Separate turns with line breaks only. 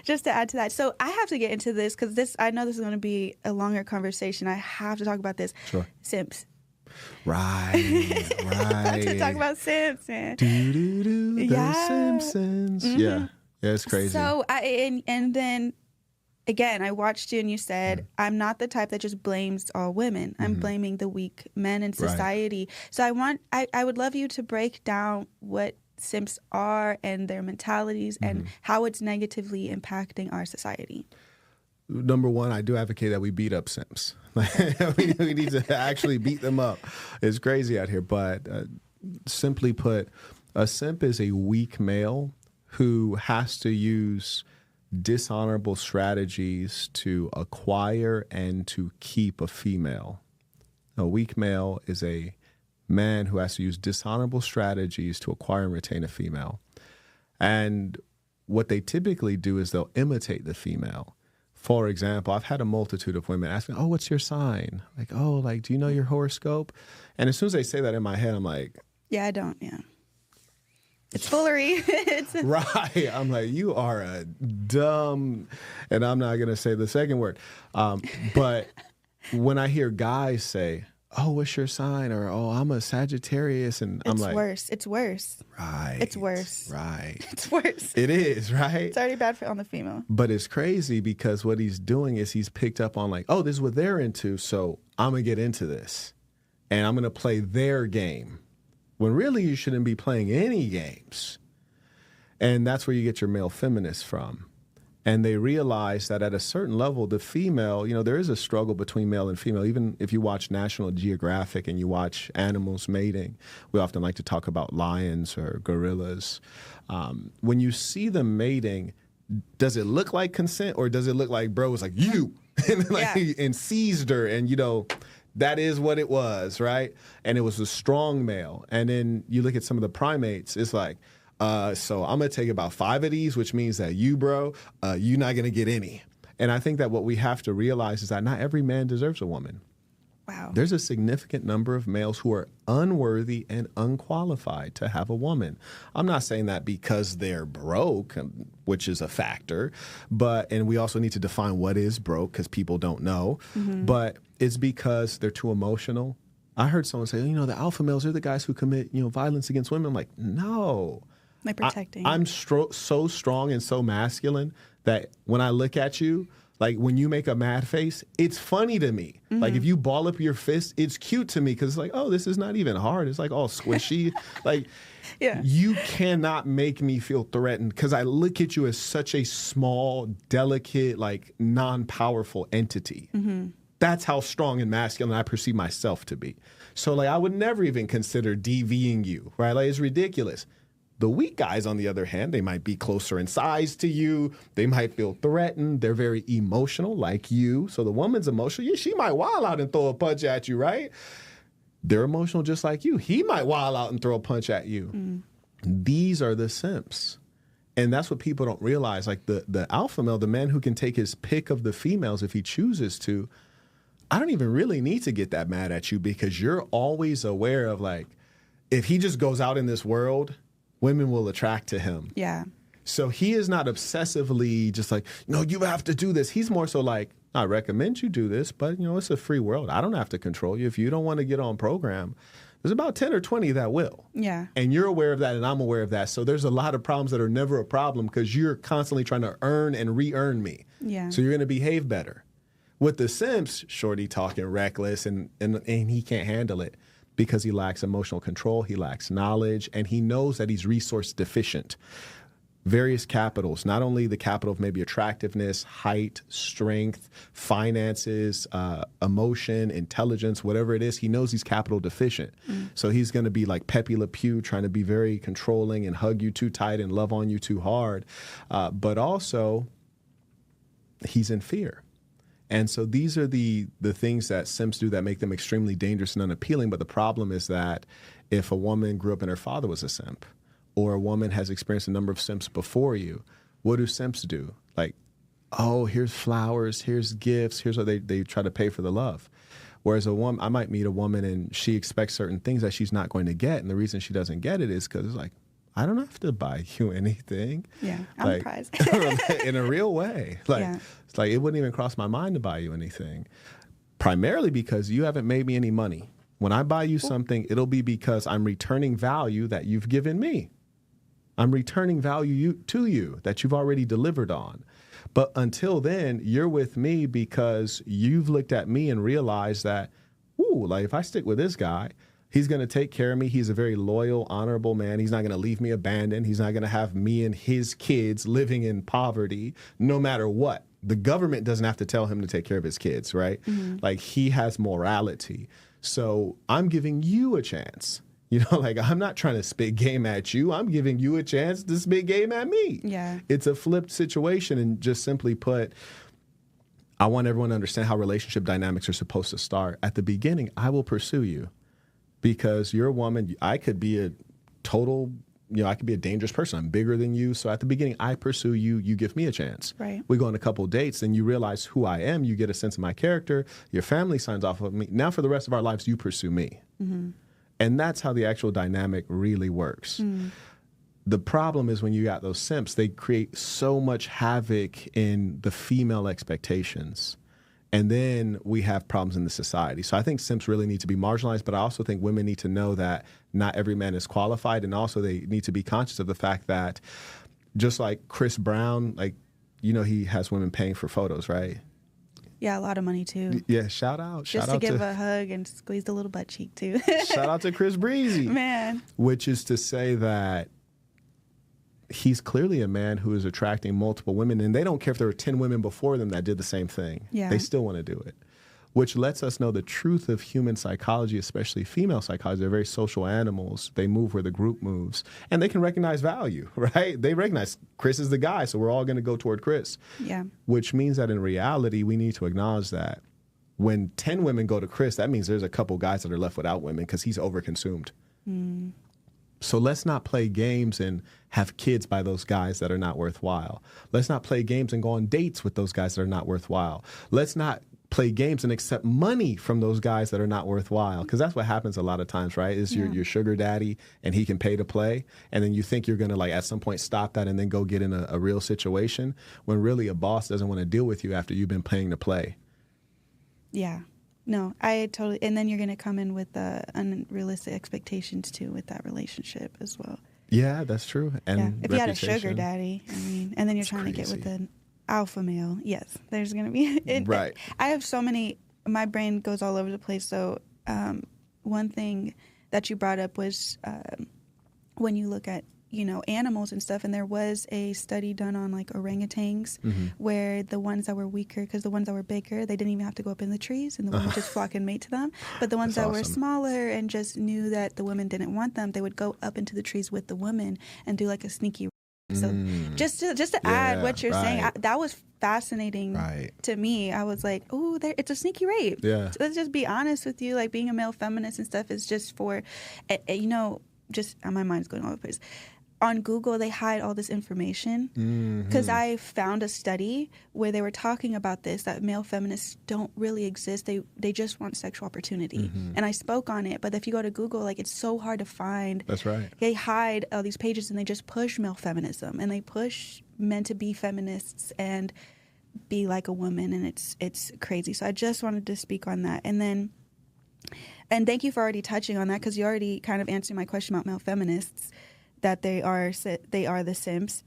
just to add to that. So I have to get into this because I know this is going to be a longer conversation. I have to talk about this.
Sure.
Simps.
Right.
I have to talk about simps, man.
The
Yeah.
Simpsons.
Mm-hmm.
Yeah, it's crazy.
So and then again, I watched you and you said, I'm not the type that just blames all women. I'm blaming the weak men in society. Right. So I would love you to break down what simps are and their mentalities and how it's negatively impacting our society.
Number one, I do advocate that we beat up simps. we need to actually beat them up. It's crazy out here. But simply put, a simp is a weak male who has to use dishonorable strategies to acquire and to keep a female. A weak male is a man who has to use dishonorable strategies to acquire and retain a female. And what they typically do is they'll imitate the female. For example, I've had a multitude of women ask me, oh, what's your sign? Like, oh, like, do you know your horoscope? And as soon as they say that in my head, I'm like,
yeah, I don't, yeah. It's foolery.
Right. I'm like, you are a dumb, and I'm not going to say the second word. But when I hear guys say, oh, what's your sign? Or, oh, I'm a Sagittarius. And I'm like,
it's worse.
Right.
It's worse.
Right.
It's worse.
It is, right?
It's already bad on the female.
But it's crazy because what he's doing is he's picked up on like, oh, this is what they're into, so I'm going to get into this. And I'm going to play their game. When really you shouldn't be playing any games. And that's where you get your male feminists from. And they realize that at a certain level, the female, there is a struggle between male and female. Even if you watch National Geographic and you watch animals mating, we often like to talk about lions or gorillas. When you see them mating, does it look like consent or does it look like bro was like, you, and seized her and, that is what it was, right? And it was a strong male. And then you look at some of the primates, it's like, so I'm going to take about 5 of these, which means that you, bro, you're not going to get any. And I think that what we have to realize is that not every man deserves a woman.
Wow.
There's a significant number of males who are unworthy and unqualified to have a woman. I'm not saying that because they're broke, which is a factor, and we also need to define what is broke because people don't know, but it's because they're too emotional. I heard someone say, the alpha males are the guys who commit, violence against women. I'm like, no.
Like protecting.
I'm so strong and so masculine that when I look at you, like when you make a mad face, it's funny to me. Like if you ball up your fist, it's cute to me because it's like, oh, this is not even hard. It's like all squishy. Like you cannot make me feel threatened because I look at you as such a small, delicate, like non-powerful entity. That's how strong and masculine I perceive myself to be. So like I would never even consider DVing you, right? Like it's ridiculous. The weak guys, on the other hand, they might be closer in size to you. They might feel threatened. They're very emotional like you. So the woman's emotional. Yeah, she might wild out and throw a punch at you, right? They're emotional just like you. He might wild out and throw a punch at you. These are the simps. And that's what people don't realize. Like the alpha male, the man who can take his pick of the females if he chooses to, I don't even really need to get that mad at you because you're always aware of like, if he just goes out in this world, women will attract to him.
Yeah.
So he is not obsessively just like, no, you have to do this. He's more so like, I recommend you do this, but it's a free world. I don't have to control you. If you don't want to get on program, there's about 10 or 20 that will.
Yeah.
And you're aware of that and I'm aware of that. So there's a lot of problems that are never a problem because you're constantly trying to earn and re-earn me.
Yeah.
So you're going to behave better. With the simps, shorty talking reckless and he can't handle it. Because he lacks emotional control, he lacks knowledge, and he knows that he's resource deficient. Various capitals, not only the capital of maybe attractiveness, height, strength, finances, emotion, intelligence, whatever it is, he knows he's capital deficient. So he's going to be like Pepe Le Pew, trying to be very controlling and hug you too tight and love on you too hard. But also, he's in fear. And so these are the things that simps do that make them extremely dangerous and unappealing. But the problem is that if a woman grew up and her father was a simp, or a woman has experienced a number of simps before you, what do simps do? Like, oh, here's flowers, here's gifts, here's what they try to pay for the love. Whereas a woman, I might meet a woman and she expects certain things that she's not going to get. And the reason she doesn't get it is because it's like, I don't have to buy you anything.
Yeah, I'm surprised.
In a real way. Like, it's like, it wouldn't even cross my mind to buy you anything. Primarily because you haven't made me any money. When I buy you something, it'll be because I'm returning value that you've given me. I'm returning value to you that you've already delivered on. But until then, you're with me because you've looked at me and realized that, ooh, like if I stick with this guy, he's going to take care of me. He's a very loyal, honorable man. He's not going to leave me abandoned. He's not going to have me and his kids living in poverty no matter what. The government doesn't have to tell him to take care of his kids, right? Mm-hmm. Like, he has morality. So I'm giving you a chance. You know, like, I'm not trying to spit game at you. I'm giving you a chance to spit game at me.
Yeah.
It's a flipped situation. And just simply put, I want everyone to understand how relationship dynamics are supposed to start. At the beginning, I will pursue you. Because you're a woman, I could be a total, I could be a dangerous person. I'm bigger than you. So at the beginning, I pursue you. You give me a chance.
Right.
We go on a couple of dates, and you realize who I am. You get a sense of my character. Your family signs off of me. Now for the rest of our lives, you pursue me. Mm-hmm. And that's how the actual dynamic really works. Mm. The problem is when you got those simps, they create so much havoc in the female expectations. And then we have problems in the society. So I think simps really need to be marginalized, but I also think women need to know that not every man is qualified. And also they need to be conscious of the fact that just like Chris Brown, like, he has women paying for photos, right?
Yeah, a lot of money too.
Yeah, shout out.
Just to give a hug and squeeze the little butt cheek too.
Shout out to Chris Breezy.
Man.
Which is to say that he's clearly a man who is attracting multiple women, and they don't care if there were 10 women before them that did the same thing.
Yeah.
They still want to do it, which lets us know the truth of human psychology, especially female psychology. They're very social animals. They move where the group moves, and they can recognize value, right? They recognize Chris is the guy, so we're all going to go toward Chris.
Yeah.
Which means that in reality, we need to acknowledge that when 10 women go to Chris, that means there's a couple guys that are left without women because he's overconsumed. Mm. So let's not play games and have kids by those guys that are not worthwhile. Let's not play games and go on dates with those guys that are not worthwhile. Let's not play games and accept money from those guys that are not worthwhile. Because that's what happens a lot of times, right? Is your sugar daddy and he can pay to play. And then you think you're going to like at some point stop that and then go get in a real situation when really a boss doesn't want to deal with you after you've been paying to play.
Yeah. No, I totally, and then you're going to come in with unrealistic expectations too with that relationship as well.
Yeah, that's true. And
if you had a sugar daddy, and then you're trying to get with an alpha male, yes, there's going to be.
Right.
I have so many, my brain goes all over the place. So one thing that you brought up was when you look at, animals and stuff, and there was a study done on like orangutans where the ones that were weaker, because the ones that were bigger, they didn't even have to go up in the trees and the women just flock and mate to them. But the ones that were smaller and just knew that the women didn't want them, they would go up into the trees with the women and do like a sneaky. So just to add what you're saying, that was fascinating to me. I was like, oh, it's a sneaky rape.
Yeah.
So let's just be honest with you. Like being a male feminist and stuff is just for, just my mind's going all over the place. On Google, they hide all this information because I found a study where they were talking about this, that male feminists don't really exist. They just want sexual opportunity. And I spoke on it. But if you go to Google, like it's so hard to find.
That's right.
They hide all these pages and they just push male feminism and they push men to be feminists and be like a woman. And it's crazy. So I just wanted to speak on that. And thank you for already touching on that because you already kind of answered my question about male feminists. That they are the simps.